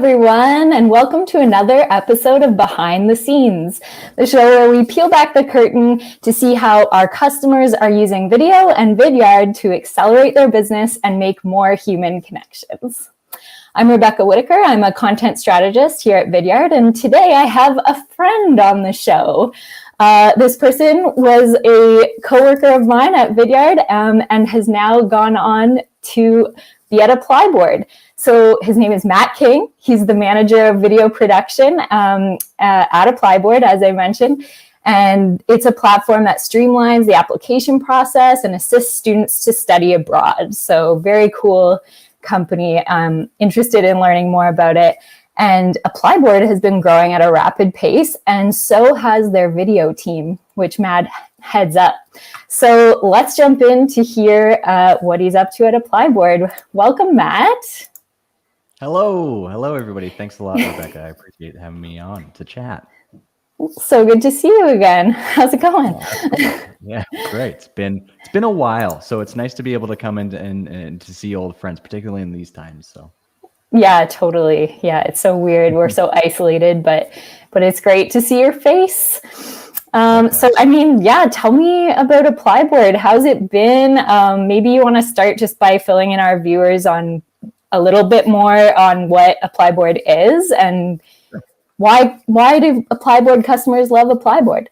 everyone, and welcome to another episode of Behind the Scenes, the show where we peel back the curtain to see how our customers are using video and Vidyard to accelerate their business and make more human connections. I'm Rebecca Whitaker. I'm a content strategist here at Vidyard, and today I have a friend on the show. This person was a coworker of mine at Vidyard and has now gone on to be at ApplyBoard. So his name is Matt King. He's the manager of video production at ApplyBoard, as I mentioned. And it's a platform that streamlines the application process and assists students to study abroad. So very cool company. I'm interested in learning more about it. And ApplyBoard has been growing at a rapid pace, and so has their video team, which Matt heads up. So let's jump in to hear what he's up to at ApplyBoard. Welcome, Matt. Hello, everybody. Thanks a lot, Rebecca. I appreciate having me on to chat. So good to see you again. How's it going? Yeah, great. It's been a while, so it's nice to be able to come in and to see old friends, particularly in these times. So. Yeah, totally. Yeah, it's so weird. We're so isolated, but it's great to see your face. So, I mean, yeah, tell me about ApplyBoard. How's it been? Maybe you want to start just by filling in our viewers on a little bit more on what ApplyBoard is and why do ApplyBoard customers love ApplyBoard?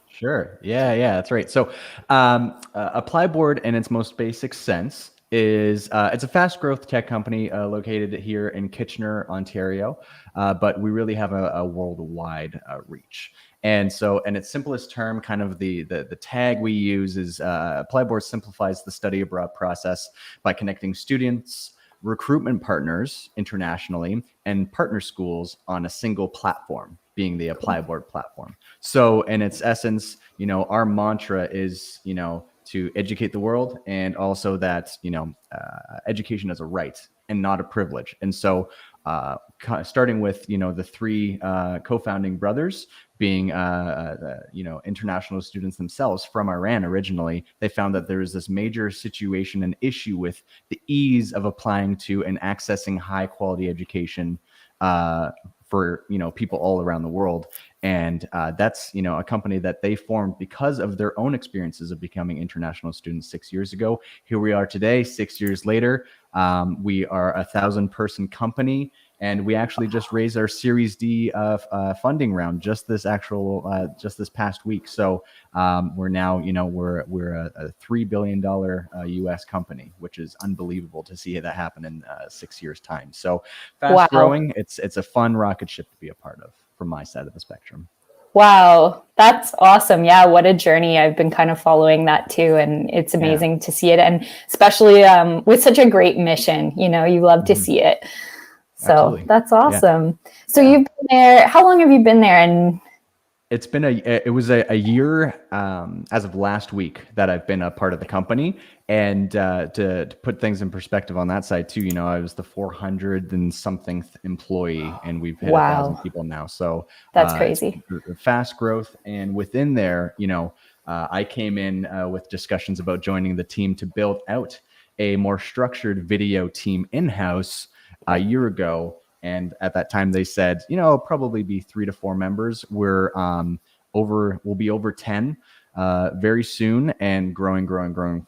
Sure. Yeah, that's right. So ApplyBoard in its most basic sense is it's a fast growth tech company located here in Kitchener, Ontario, but we really have a worldwide reach. And so in its simplest term, kind of the tag we use is ApplyBoard simplifies the study abroad process by connecting students, recruitment partners internationally, and partner schools on a single platform, being the ApplyBoard platform. So in its essence, our mantra is, to educate the world, and also that, education is a right and not a privilege. And so starting with, the three co-founding brothers being, international students themselves from Iran originally, they found that there was this major situation and issue with the ease of applying to and accessing high quality education for people all around the world. And that's a company that they formed because of their own experiences of becoming international students 6 years ago. Here we are today, 6 years later. We are a 1,000-person company, and we actually just raised our Series D funding round just this past week. So we're now we're a $3 billion US company, which is unbelievable to see that happen in 6 years' time. So fast growing. It's a fun rocket ship to be a part of from my side of the spectrum. Wow, that's awesome. Yeah, what a journey. I've been kind of following that too, and it's amazing to see it, and especially with such a great mission, you love to see it. So absolutely. That's awesome. Yeah. So you've been there, how long have you been there? And it was a year as of last week that I've been a part of the company. And to put things in perspective on that side too, I was the 400 and something employee, and we've hit 1,000 people now. So that's crazy. Fast growth. And within there, I came in with discussions about joining the team to build out a more structured video team in-house a year ago. And at that time they said, probably be 3 to 4 members. We'll be over 10 very soon, and growing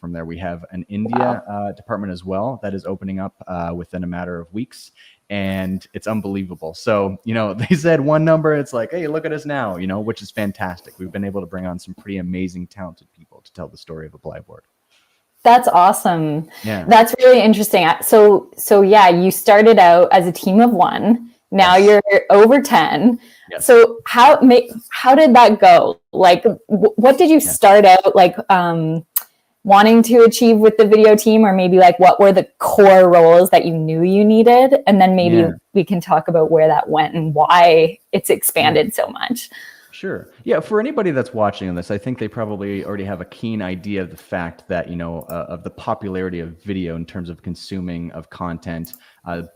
from there. We have an India department as well that is opening up within a matter of weeks, and it's unbelievable. So, they said one number, it's like, hey, look at us now, which is fantastic. We've been able to bring on some pretty amazing, talented people to tell the story of ApplyBoard. That's awesome. Yeah. That's really interesting. So yeah, you started out as a team of 1. Now you're over 10. Yes. So how did that go? Like, what did you start out like wanting to achieve with the video team, or maybe like what were the core roles that you knew you needed? And then maybe we can talk about where that went and why it's expanded so much. Sure. Yeah. For anybody that's watching this, I think they probably already have a keen idea of the fact that, of the popularity of video in terms of consuming of content,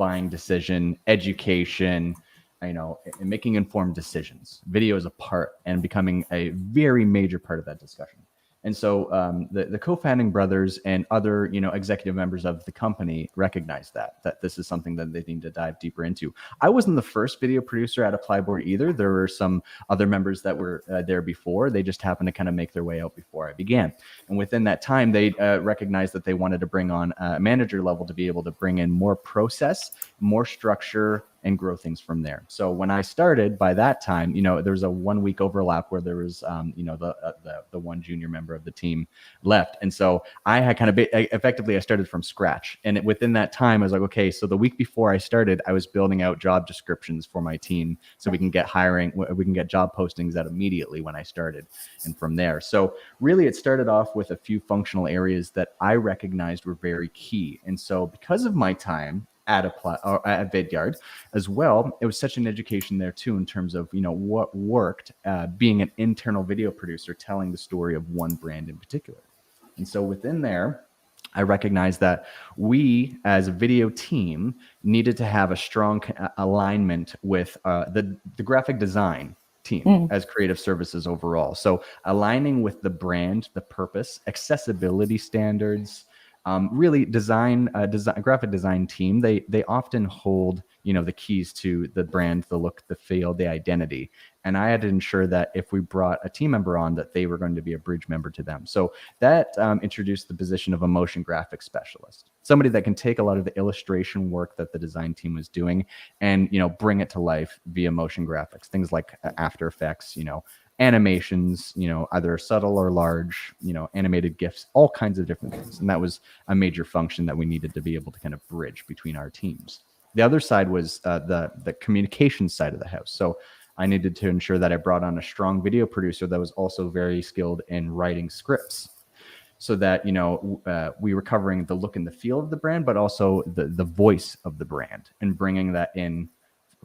buying decision, education, and making informed decisions. Video is a part and becoming a very major part of that discussion. And so the co-founding brothers and other, executive members of the company recognized that this is something that they need to dive deeper into. I wasn't the first video producer at ApplyBoard either. There were some other members that were there before. They just happened to kind of make their way out before I began. And within that time, they recognized that they wanted to bring on a manager level to be able to bring in more process, more structure, and grow things from there. So when I started, by that time, there was a 1 week overlap where there was, the one junior member of the team left. And so I had effectively, I started from scratch. And within that time, I was like, okay, so the week before I started, I was building out job descriptions for my team so we can get job postings out immediately when I started. And from there, so really it started off with a few functional areas that I recognized were very key. And so because of my time at Vidyard as well, it was such an education there too, in terms of what worked being an internal video producer telling the story of one brand in particular. And so within there, I recognized that we as a video team needed to have a strong alignment with the graphic design team as creative services overall. So aligning with the brand, the purpose, accessibility standards, really graphic design team, they often hold the keys to the brand, the look, the feel, the identity. And I had to ensure that if we brought a team member on, that they were going to be a bridge member to them. So that introduced the position of a motion graphics specialist, somebody that can take a lot of the illustration work that the design team was doing and bring it to life via motion graphics, things like After Effects, animations, either subtle or large, animated GIFs, all kinds of different things. And that was a major function that we needed to be able to kind of bridge between our teams. The other side was the communication side of the house. So I needed to ensure that I brought on a strong video producer that was also very skilled in writing scripts, so that we were covering the look and the feel of the brand, but also the voice of the brand, and bringing that in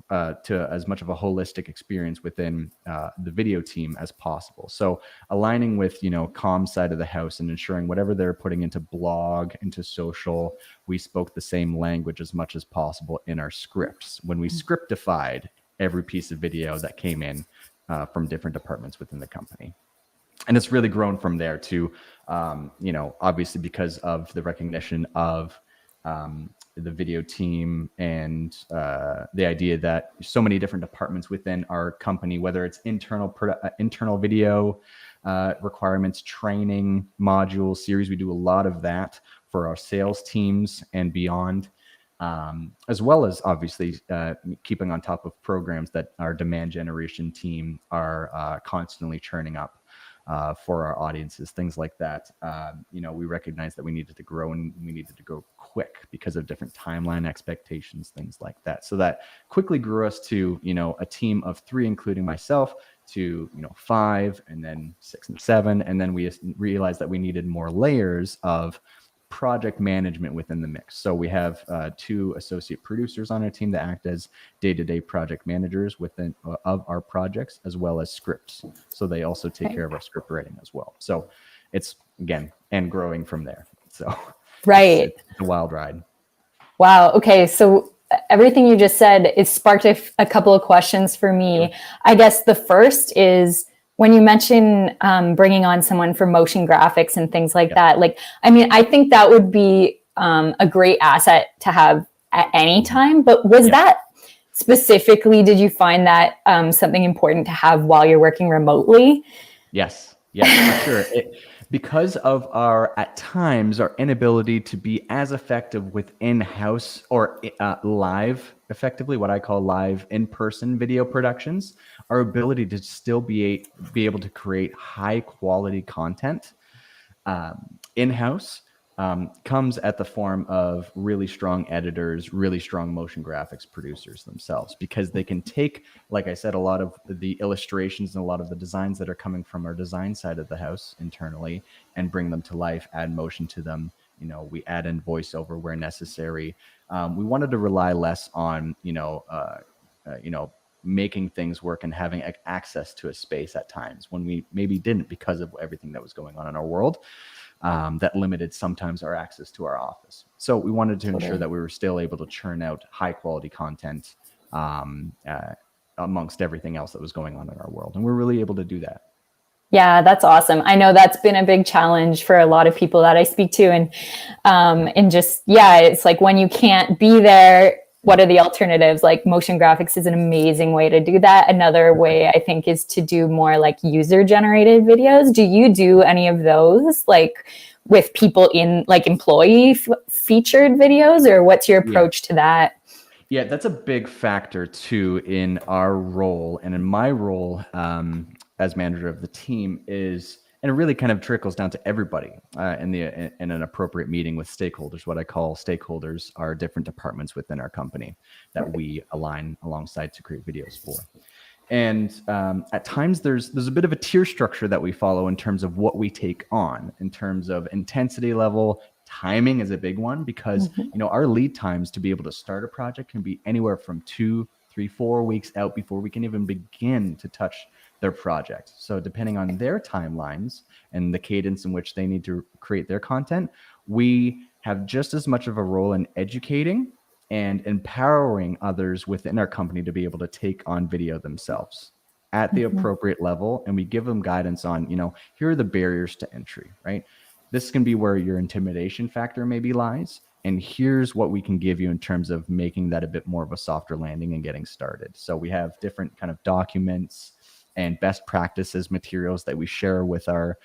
to as much of a holistic experience within the video team as possible. So aligning with, comm side of the house and ensuring whatever they're putting into blog, into social, we spoke the same language as much as possible in our scripts when we scriptified every piece of video that came in from different departments within the company. And it's really grown from there to, obviously because of the recognition of the video team and the idea that so many different departments within our company, whether it's internal video requirements, training, modules, series, we do a lot of that for our sales teams and beyond, as well as obviously keeping on top of programs that our demand generation team are constantly churning up for our audiences, things like that. We recognized that we needed to grow, and we needed to grow quick because of different timeline expectations, things like that. So that quickly grew us to, a team of 3, including myself, to, 5, and then 6 and 7. And then we realized that we needed more layers of project management within the mix. So we have 2 associate producers on our team that act as day-to-day project managers within of our projects, as well as scripts. So they also take care of our script writing as well. So it's, again, and growing from there. So right, it's a wild ride. Wow. Okay. So everything you just said, it sparked a couple of questions for me. I guess the first is, when you mention bringing on someone for motion graphics and things like that, I think that would be a great asset to have at any time. But was that specifically, did you find that something important to have while you're working remotely? Yes, for sure. Because of at times, our inability to be as effective with in-house or live, effectively, what I call live in-person video productions, our ability to still be able to create high quality content in-house comes at the form of really strong editors, really strong motion graphics producers themselves, because they can take, like I said, a lot of the illustrations and a lot of the designs that are coming from our design side of the house internally and bring them to life, add motion to them. We add in voiceover where necessary. We wanted to rely less on, making things work and having access to a space at times when we maybe didn't, because of everything that was going on in our world. That limited sometimes our access to our office. So we wanted to ensure that we were still able to churn out high quality content amongst everything else that was going on in our world. And we're really able to do that. Yeah, that's awesome. I know that's been a big challenge for a lot of people that I speak to. And just, yeah, it's like when you can't be there, what are the alternatives? Like motion graphics is an amazing way to do that. Another way I think is to do more like user generated videos. Do you do any of those like with people in like employee featured videos, or what's your Yeah. approach to that? Yeah, that's a big factor too in our role and in my role as manager of the team is, and it really kind of trickles down to everybody in an appropriate meeting with stakeholders. What I call stakeholders are different departments within our company that we align alongside to create videos for. And at times there's a bit of a tier structure that we follow in terms of what we take on, in terms of intensity level. Timing is a big one because our lead times to be able to start a project can be anywhere from 2, 3, 4 weeks out before we can even begin to touch their project. So depending on their timelines and the cadence in which they need to create their content, we have just as much of a role in educating and empowering others within our company to be able to take on video themselves at the appropriate level. And we give them guidance on, here are the barriers to entry, right? This can be where your intimidation factor maybe lies. And here's what we can give you in terms of making that a bit more of a softer landing and getting started. So we have different kind of documents and best practices materials that we share with our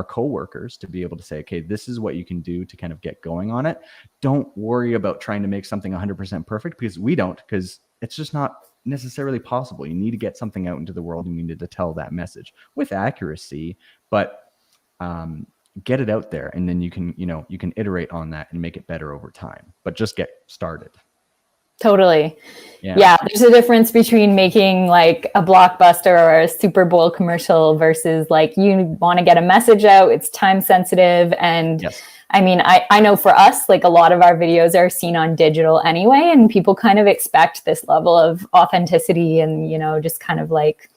coworkers to be able to say, okay, this is what you can do to kind of get going on it. Don't worry about trying to make something 100% perfect, because we don't, because it's just not necessarily possible. You need to get something out into the world. You need to tell that message with accuracy, but get it out there, and then you can iterate on that and make it better over time, but just get started. Totally. Yeah. There's a difference between making like a blockbuster or a Super Bowl commercial versus like you want to get a message out. It's time sensitive. And yes. I mean, I know for us, like a lot of our videos are seen on digital anyway, and people kind of expect this level of authenticity and, just kind of like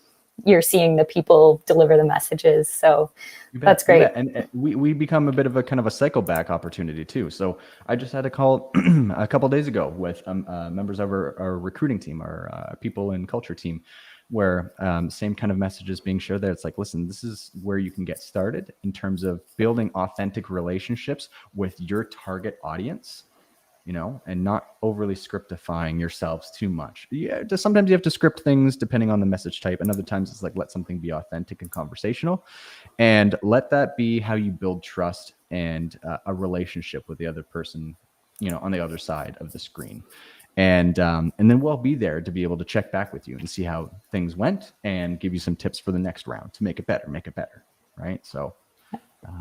you're seeing the people deliver the messages. So that's great. And we become a bit of a kind of a cycle back opportunity too. So I just had a call a couple of days ago with members of our recruiting team, our people and culture team, where same kind of messages being shared there. It's like, listen, this is where you can get started in terms of building authentic relationships with your target audience, and not overly scriptifying yourselves too much. Yeah, just sometimes you have to script things depending on the message type, and other times it's like, let something be authentic and conversational, and let that be how you build trust and a relationship with the other person, on the other side of the screen. And then we'll be there to be able to check back with you and see how things went and give you some tips for the next round to make it better. Right. So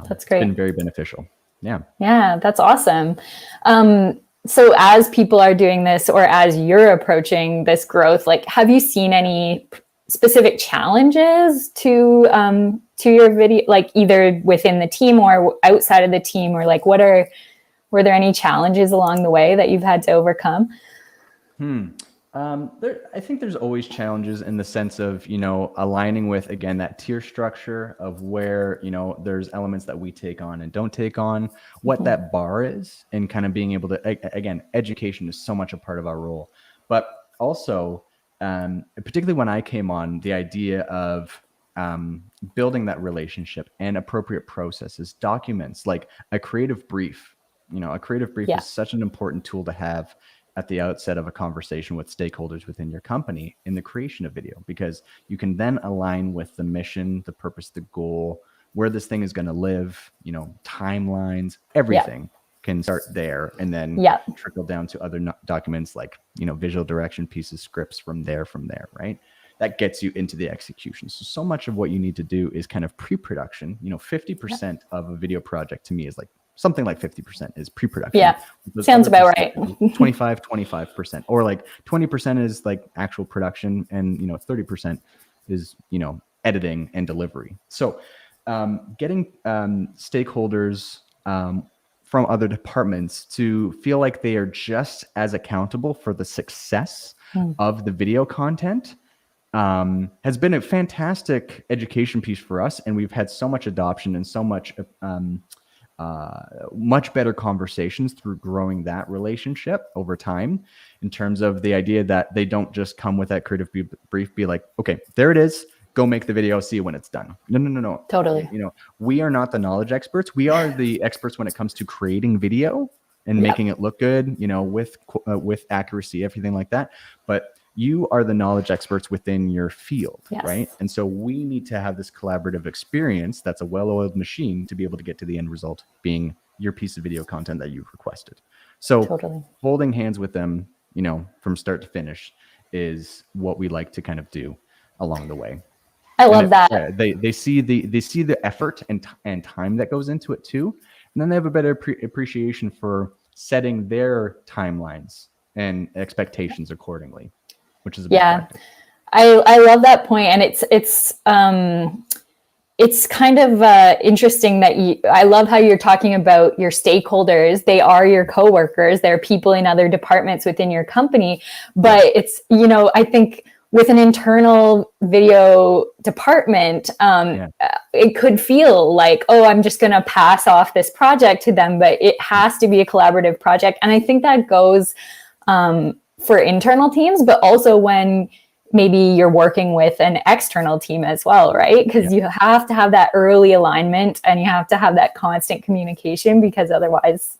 that's great. It's been very beneficial. Yeah. Yeah, that's awesome. So as people are doing this, or as you're approaching this growth, like, have you seen any specific challenges to your video, like either within the team or outside of the team, or like were there any challenges along the way that you've had to overcome? I think there's always challenges in the sense of, aligning with, again, that tier structure of where, there's elements that we take on and don't take on, what that bar is, and kind of being able to, again, education is so much a part of our role. But also, particularly when I came on, the idea of building that relationship and appropriate processes, documents, like a creative brief. A creative brief is such an important tool to have at the outset of a conversation with stakeholders within your company in the creation of video, because you can then align with the mission, the purpose, the goal, where this thing is going to live, timelines, everything can start there, and then trickle down to other documents like, visual direction pieces, scripts from there, right? That gets you into the execution. So much of what you need to do is kind of pre-production. 50% of a video project to me is like, something like 50% is pre-production. Yeah, sounds about right. 25%, or like 20% is like actual production, and 30% is editing and delivery. So getting stakeholders from other departments to feel like they are just as accountable for the success of the video content has been a fantastic education piece for us, and we've had so much adoption and so much much better conversations through growing that relationship over time, in terms of the idea that they don't just come with that creative brief, be like, okay, there it is. go make the video, see you when it's done. No. Totally. We are not the knowledge experts. We are the experts when it comes to creating video and making it look good, with accuracy, everything like that. But you are the knowledge experts within your field, right? And so we need to have this collaborative experience that's a well-oiled machine to be able to get to the end result being your piece of video content that you've requested. So holding hands with them, from start to finish is what we like to kind of do along the way. I love that. They see the effort and time that goes into it too. And then they have a better appreciation for setting their timelines and expectations accordingly, which is a big factor. I love that point. And it's kind of interesting that I love how you're talking about your stakeholders. They are your coworkers. They're people in other departments within your company. But it's, I think with an internal video department, it could feel like, oh, I'm just going to pass off this project to them, but it has to be a collaborative project. And I think that goes for internal teams, but also when maybe you're working with an external team as well, right? Because you have to have that early alignment and you have to have that constant communication, because otherwise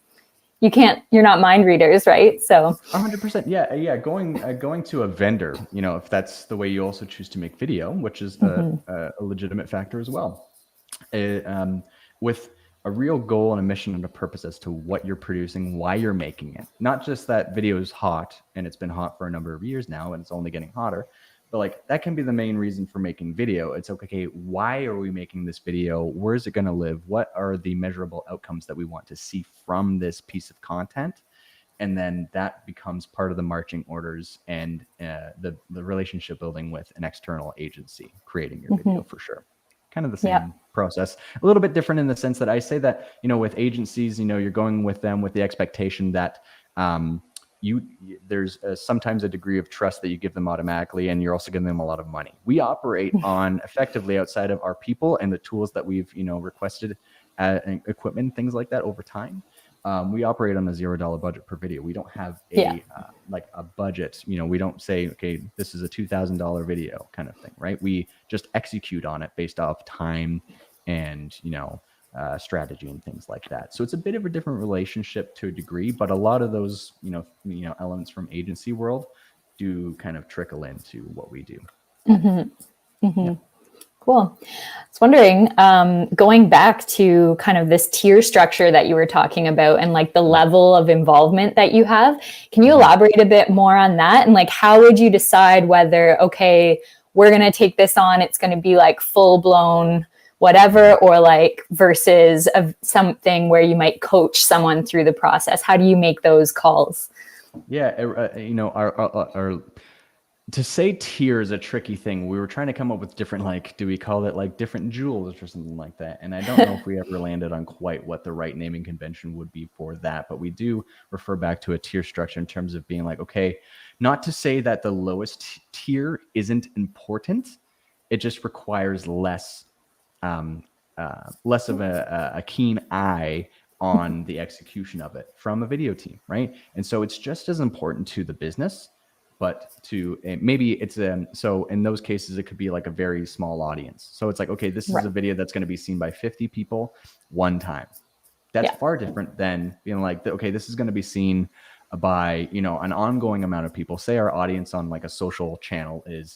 you're not mind readers, right? So 100%. Yeah. Going to a vendor, if that's the way you also choose to make video, which is a legitimate factor as well. With a real goal and a mission and a purpose as to what you're producing, why you're making it. Not just that video is hot and it's been hot for a number of years now and it's only getting hotter, but like that can be the main reason for making video. It's okay, why are we making this video? Where is it going to live? What are the measurable outcomes that we want to see from this piece of content? And then that becomes part of the marching orders and the relationship building with an external agency creating your video for sure. Kind of the same process, a little bit different in the sense that I say that, with agencies, you're going with them with the expectation that there's sometimes a degree of trust that you give them automatically, and you're also giving them a lot of money. We operate on effectively outside of our people and the tools that we've, requested and equipment, things like that over time. We operate on a $0 budget per video. We don't have a budget. We don't say, okay, this is a $2,000 video kind of thing, right? We just execute on it based off time and strategy and things like that. So it's a bit of a different relationship to a degree, but a lot of those elements from agency world do kind of trickle into what we do. Cool. I was wondering, going back to kind of this tier structure that you were talking about and like the level of involvement that you have, can you elaborate a bit more on that? And like, how would you decide whether, okay, we're going to take this on, it's going to be like full blown whatever, or like versus something where you might coach someone through the process? How do you make those calls? Yeah. Our to say tier is a tricky thing. We were trying to come up with different, do we call it like different jewels or something like that? And I don't know if we ever landed on quite what the right naming convention would be for that, but we do refer back to a tier structure in terms of being like, okay, not to say that the lowest tier isn't important. It just requires less of a keen eye on the execution of it from a video team, right? And so it's just as important to the business, but maybe it's so in those cases it could be like a very small audience. So it's like, okay, this is a video that's going to be seen by 50 people one time. That's far different than being like, okay, this is going to be seen by an ongoing amount of people. Say our audience on like a social channel is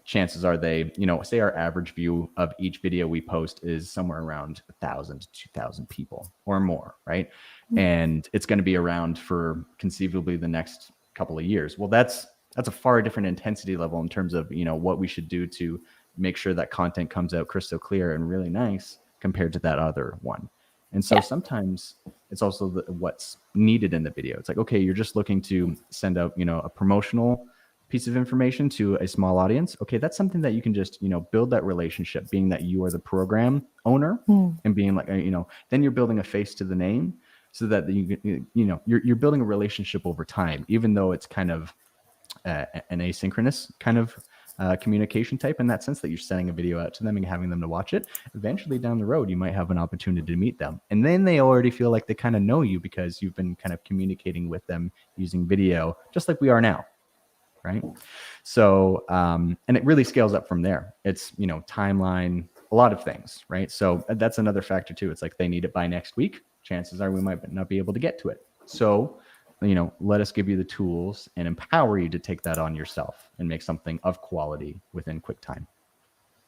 chances are they say our average view of each video we post is somewhere around 1,000 to 2,000 people or more, right? And it's going to be around for conceivably the next couple of years. Well, that's a far different intensity level in terms of what we should do to make sure that content comes out crystal clear and really nice compared to that other one. And so sometimes it's also what's needed in the video. It's like, okay, you're just looking to send out a promotional piece of information to a small audience. Okay, that's something that you can just build that relationship, being that you are the program owner and being like then you're building a face to the name, so that you're building a relationship over time, even though it's kind of an asynchronous kind of communication type, in that sense that you're sending a video out to them and having them to watch it. Eventually down the road, you might have an opportunity to meet them. And then they already feel like they kind of know you because you've been kind of communicating with them using video, just like we are now, right? So, and it really scales up from there. It's, timeline, a lot of things, right? So that's another factor too. It's like they need it by next week. Chances are we might not be able to get to it. So, let us give you the tools and empower you to take that on yourself and make something of quality within quick time.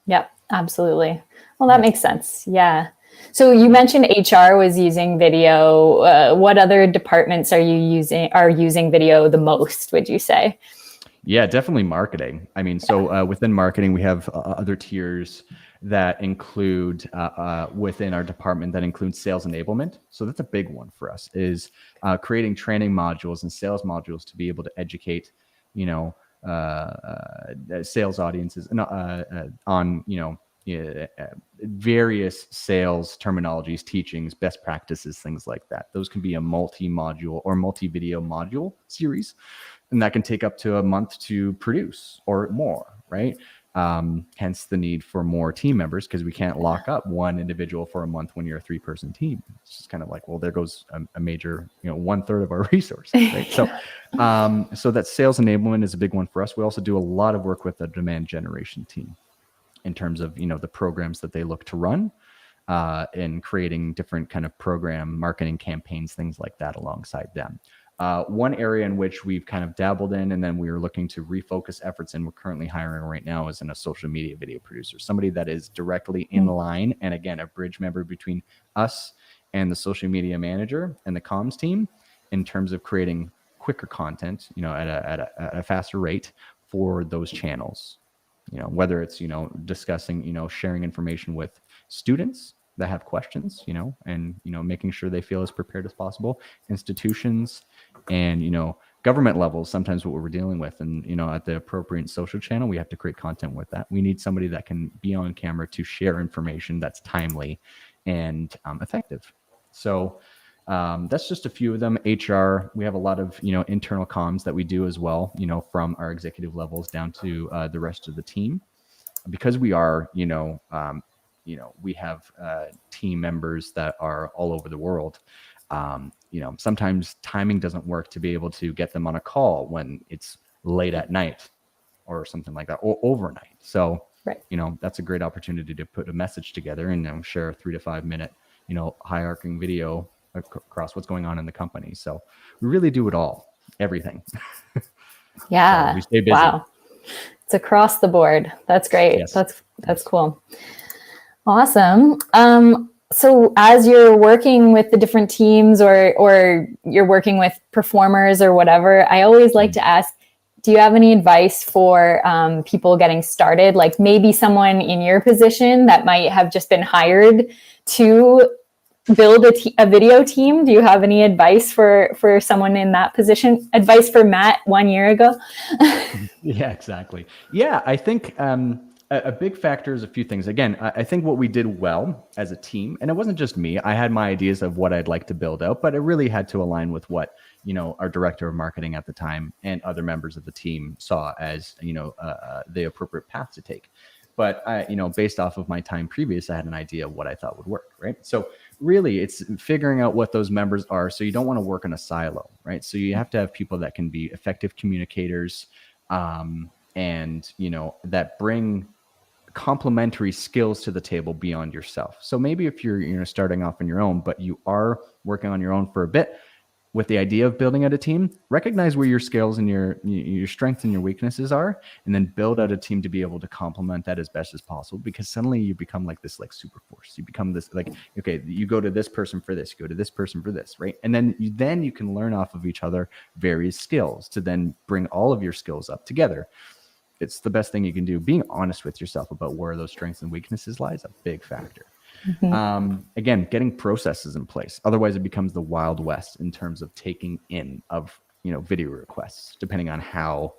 Yep, absolutely. Well, that makes sense. Yeah. So you mentioned HR was using video. What other departments are using video the most, would you say? Yeah, definitely marketing. I mean, so within marketing, we have other tiers that include within our department that includes sales enablement. So that's a big one for us, is creating training modules and sales modules to be able to educate, sales audiences on, various sales terminologies, teachings, best practices, things like that. Those can be a multi-module or multi-video module series, and that can take up to a month to produce or more, right? Hence the need for more team members, because we can't lock up one individual for a month when you're a 3-person team. It's just kind of like, well, there goes a major, 1/3 of our resources, right? So, so that sales enablement is a big one for us. We also do a lot of work with the demand generation team in terms of, the programs that they look to run, and creating different kind of program marketing campaigns, things like that alongside them. One area in which we've kind of dabbled in, and then we are looking to refocus efforts, and we're currently hiring right now, is in a social media video producer, somebody that is directly in line, and again, a bridge member between us and the social media manager and the comms team in terms of creating quicker content, at a faster rate for those channels. Whether it's, discussing, sharing information with students that have questions, and, making sure they feel as prepared as possible, institutions, and, government levels, sometimes what we're dealing with. And, at the appropriate social channel, we have to create content with that. We need somebody that can be on camera to share information that's timely and effective. So that's just a few of them. HR, we have a lot of, internal comms that we do as well, from our executive levels down to the rest of the team. Because we are, we have team members that are all over the world. Sometimes timing doesn't work to be able to get them on a call when it's late at night or something like that, or overnight. So, right. That's a great opportunity to put a message together and share a 3 to 5 minute, hierarching video across what's going on in the company. So we really do it all, everything. Yeah. So we stay busy. Wow. It's across the board. That's great. Yes. That's cool. Awesome. So as you're working with the different teams or you're working with performers or whatever, I always like to ask, do you have any advice for people getting started? Like maybe someone in your position that might have just been hired to build a video team. Do you have any advice for someone in that position? Advice for Matt 1 year ago? Yeah, exactly. Yeah, I think a big factor is a few things. Again, I think what we did well as a team, and it wasn't just me, I had my ideas of what I'd like to build out, but it really had to align with what, our director of marketing at the time and other members of the team saw as, the appropriate path to take. But based off of my time previous, I had an idea of what I thought would work, right? So really, it's figuring out what those members are. So you don't want to work in a silo, right? So you have to have people that can be effective communicators, and that bring complementary skills to the table beyond yourself. So maybe if you're starting off on your own, but you are working on your own for a bit, with the idea of building out a team, recognize where your skills and your strengths and your weaknesses are, and then build out a team to be able to complement that as best as possible. Because suddenly you become like this, like super force. You become this, like, okay, you go to this person for this, you go to this person for this, right? And then you can learn off of each other various skills to then bring all of your skills up together. It's the best thing you can do. Being honest with yourself about where those strengths and weaknesses lie is a big factor. Mm-hmm. Again, getting processes in place. Otherwise, it becomes the Wild West in terms of taking in of video requests, depending on how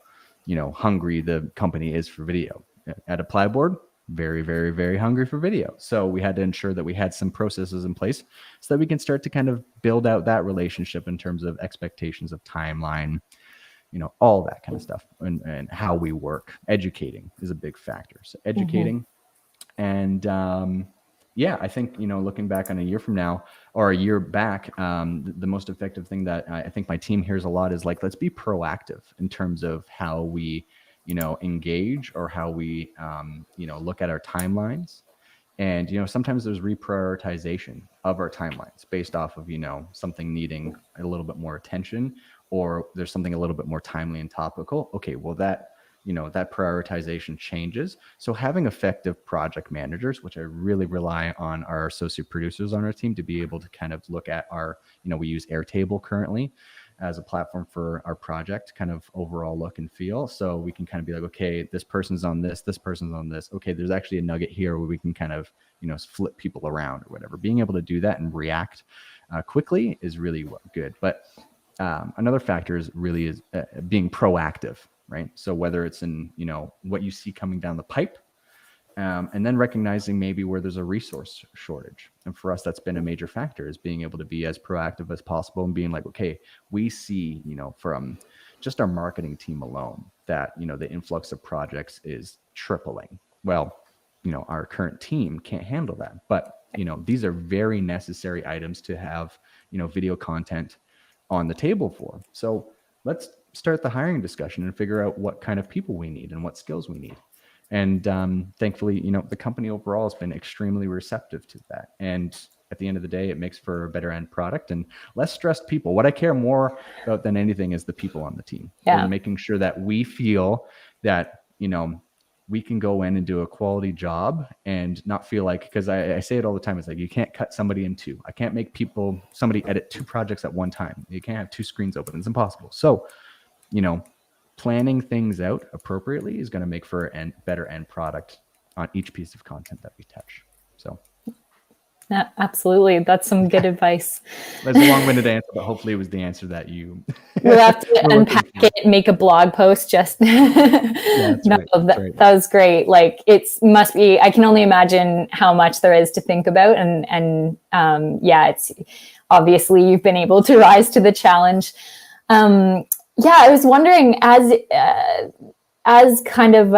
hungry the company is for video. At ApplyBoard, very, very, very hungry for video. So we had to ensure that we had some processes in place so that we can start to kind of build out that relationship in terms of expectations of timeline, all that kind of stuff, and how we work. Educating is a big factor. So educating, mm-hmm. and yeah, I think, looking back on a year from now or a year back, the most effective thing that I think my team hears a lot is like, let's be proactive in terms of how we, engage, or how we, look at our timelines. And, sometimes there's reprioritization of our timelines based off of, something needing a little bit more attention, or there's something a little bit more timely and topical. Okay, well, that prioritization changes. So having effective project managers, which I really rely on our associate producers on our team to be able to kind of look at our, we use Airtable currently as a platform for our project kind of overall look and feel. So we can kind of be like, okay, this person's on this person's on this. Okay, there's actually a nugget here where we can kind of, flip people around or whatever. Being able to do that and react quickly is really good. But another factor is being proactive, right? So whether it's in, what you see coming down the pipe, and then recognizing maybe where there's a resource shortage. And for us, that's been a major factor, is being able to be as proactive as possible and being like, okay, we see, from just our marketing team alone that, the influx of projects is tripling. Well, our current team can't handle that. But, these are very necessary items to have, video content on the table for. So let's start the hiring discussion and figure out what kind of people we need and what skills we need. And thankfully, the company overall has been extremely receptive to that. And at the end of the day, it makes for a better end product and less stressed people. What I care more about than anything is the people on the team. Yeah. And making sure that we feel that, we can go in and do a quality job and not feel like, because I say it all the time, it's like, you can't cut somebody in two. I can't make somebody edit two projects at one time. You can't have two screens open. It's impossible. So, planning things out appropriately is going to make for a better end product on each piece of content that we touch. So, yeah, absolutely. That's some good advice. That's a long-winded answer, but hopefully it was the answer that you. We'll have to unpack it, make a blog post. Just that was great. Like, must be. I can only imagine how much there is to think about, and it's obviously you've been able to rise to the challenge. Yeah, I was wondering, as kind of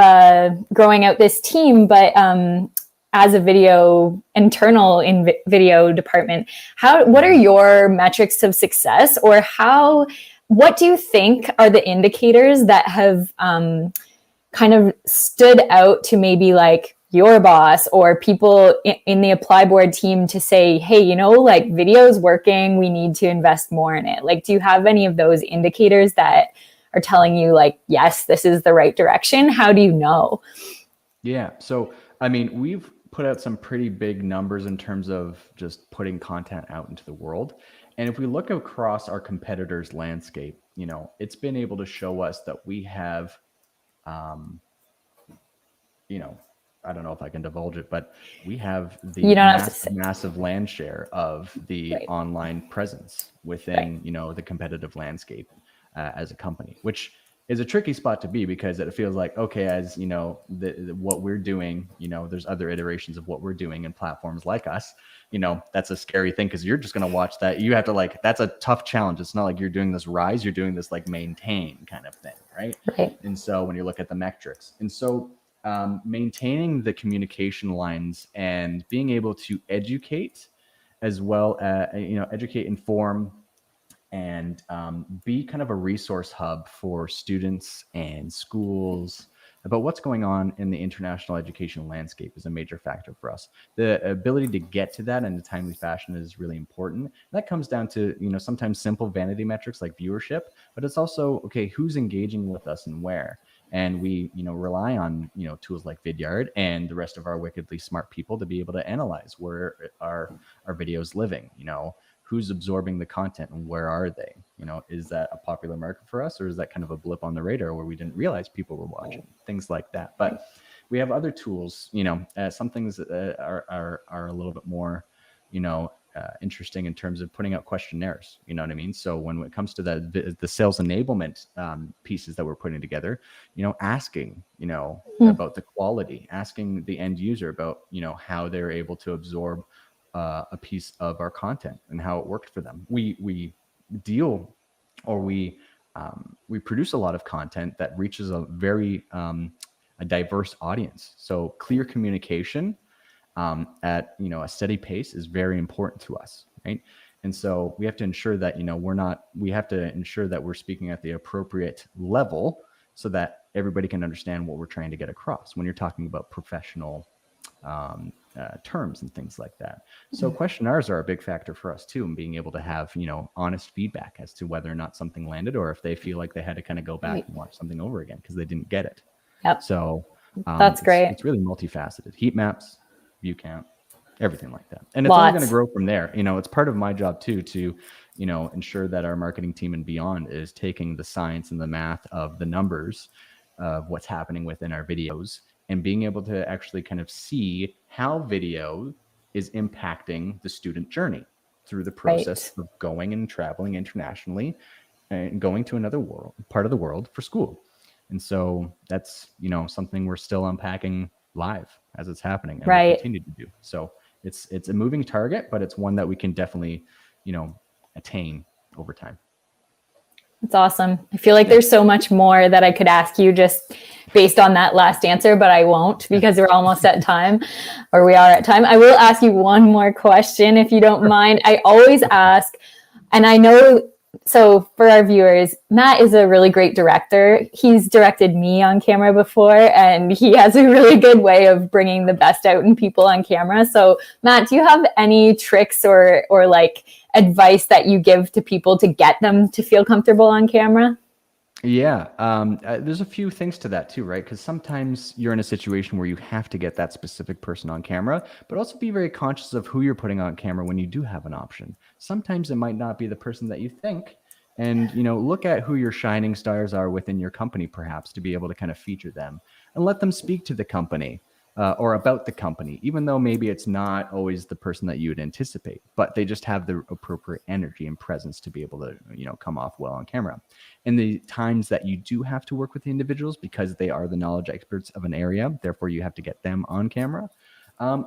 growing out this team, but as a internal video department, what are your metrics of success, or what do you think are the indicators that have kind of stood out to maybe like your boss or people in the ApplyBoard team to say, hey, like, video is working, we need to invest more in it? Like, do you have any of those indicators that are telling you like, yes, this is the right direction? How do you know? Yeah. So, I mean, we've put out some pretty big numbers in terms of just putting content out into the world. And if we look across our competitors' landscape, it's been able to show us that we have, I don't know if I can divulge it, but we have the massive land share of the online presence within, the competitive landscape as a company, which is a tricky spot to be, because it feels like, okay, as what we're doing, there's other iterations of what we're doing in platforms like us, that's a scary thing, because you're just going to watch that. You have to that's a tough challenge. It's not like you're doing this rise, you're doing this like maintain kind of thing. Right. And so when you look at the metrics, and so maintaining the communication lines and being able to educate as well, educate, inform, and be kind of a resource hub for students and schools about what's going on in the international education landscape is a major factor for us. The ability to get to that in a timely fashion is really important. That comes down to, sometimes simple vanity metrics like viewership, but it's also, okay, who's engaging with us and where? And we, rely on, tools like Vidyard and the rest of our wickedly smart people to be able to analyze where our videos living, who's absorbing the content and where are they? Is that a popular market for us, or is that kind of a blip on the radar where we didn't realize people were watching? Things like that. But we have other tools, some things are a little bit more, interesting in terms of putting out questionnaires. You know what I mean? So when it comes to the sales enablement pieces that we're putting together, asking, about the quality, asking the end user about, how they're able to absorb a piece of our content and how it worked for them. We produce a lot of content that reaches a very a diverse audience. So clear communication at, a steady pace is very important to us, right? And so we have to ensure that, we have to ensure that we're speaking at the appropriate level so that everybody can understand what we're trying to get across when you're talking about professional terms and things like that. So questionnaires are a big factor for us too, and being able to have, honest feedback as to whether or not something landed, or if they feel like they had to kind of go back and watch something over again because they didn't get it. Yep. So that's great. It's really multifaceted. Heat maps, view count, everything like that. And it's only going to grow from there. It's part of my job too, to, ensure that our marketing team and beyond is taking the science and the math of the numbers of what's happening within our videos and being able to actually kind of see how video is impacting the student journey through the process of going and traveling internationally and going to another part of the world for school. And so that's, something we're still unpacking live as it's happening, and we'll continue to do. So it's a moving target, but it's one that we can definitely, attain over time. It's awesome. I feel like there's so much more that I could ask you just based on that last answer, but I won't because we're almost at time, or we are at time. I will ask you one more question if you don't mind. I always ask, and I know, so for our viewers, Matt is a really great director. He's directed me on camera before, and he has a really good way of bringing the best out in people on camera. So Matt, do you have any tricks or like advice that you give to people to get them to feel comfortable on camera? Yeah, there's a few things to that too, right? Because sometimes you're in a situation where you have to get that specific person on camera, but also be very conscious of who you're putting on camera when you do have an option. Sometimes it might not be the person that you think, and look at who your shining stars are within your company, perhaps, to be able to kind of feature them and let them speak to the company. Or about the company, even though maybe it's not always the person that you would anticipate, but they just have the appropriate energy and presence to be able to, come off well on camera. And the times that you do have to work with the individuals because they are the knowledge experts of an area, therefore you have to get them on camera.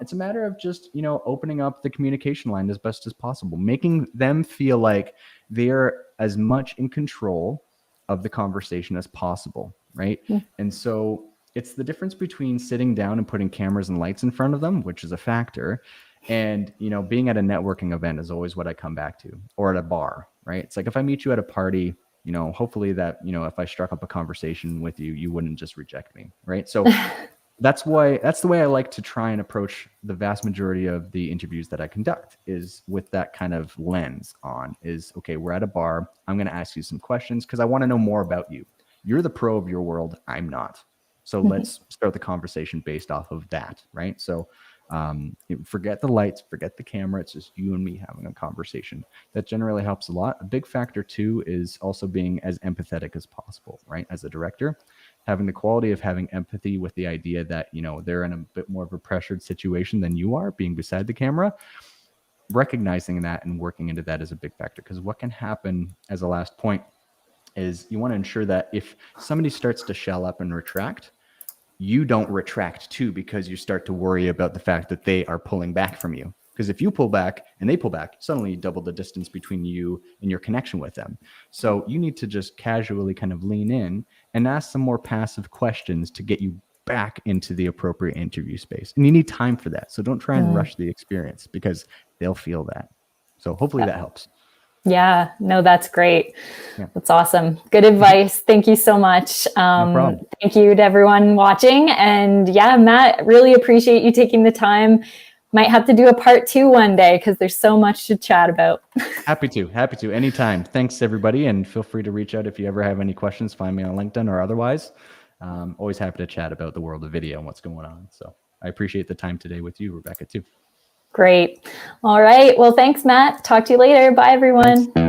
It's a matter of just, opening up the communication line as best as possible, making them feel like they're as much in control of the conversation as possible, right? And so it's the difference between sitting down and putting cameras and lights in front of them, which is a factor, and being at a networking event is always what I come back to, or at a bar, right? It's like if I meet you at a party, hopefully that if I struck up a conversation with you, you wouldn't just reject me, right? So that's the way I like to try and approach the vast majority of the interviews that I conduct, is with that kind of lens on. Is okay, we're at a bar, I'm going to ask you some questions because I want to know more about you. You're the pro of your world, I'm not. So let's start the conversation based off of that, right? So forget the lights, forget the camera. It's just you and me having a conversation. That generally helps a lot. A big factor too is also being as empathetic as possible, right? As a director, having the quality of having empathy with the idea that, they're in a bit more of a pressured situation than you are, being beside the camera. Recognizing that and working into that is a big factor, because what can happen as a last point is you want to ensure that if somebody starts to shell up and retract, you don't retract too, because you start to worry about the fact that they are pulling back from you. Because if you pull back and they pull back, suddenly you double the distance between you and your connection with them. So you need to just casually kind of lean in and ask some more passive questions to get you back into the appropriate interview space. And you need time for that. So don't try and rush the experience, because they'll feel that. So hopefully that helps. Yeah, no, that's great. Yeah. That's awesome. Good advice. Thank you so much. No problem. Thank you to everyone watching. And yeah, Matt, really appreciate you taking the time. Might have to do a part 2 one day because there's so much to chat about. Happy to. Anytime. Thanks, everybody. And feel free to reach out if you ever have any questions. Find me on LinkedIn or otherwise. Always happy to chat about the world of video and what's going on. So I appreciate the time today with you, Rebecca, too. Great. All right. Well, thanks, Matt. Talk to you later. Bye, everyone. Thanks.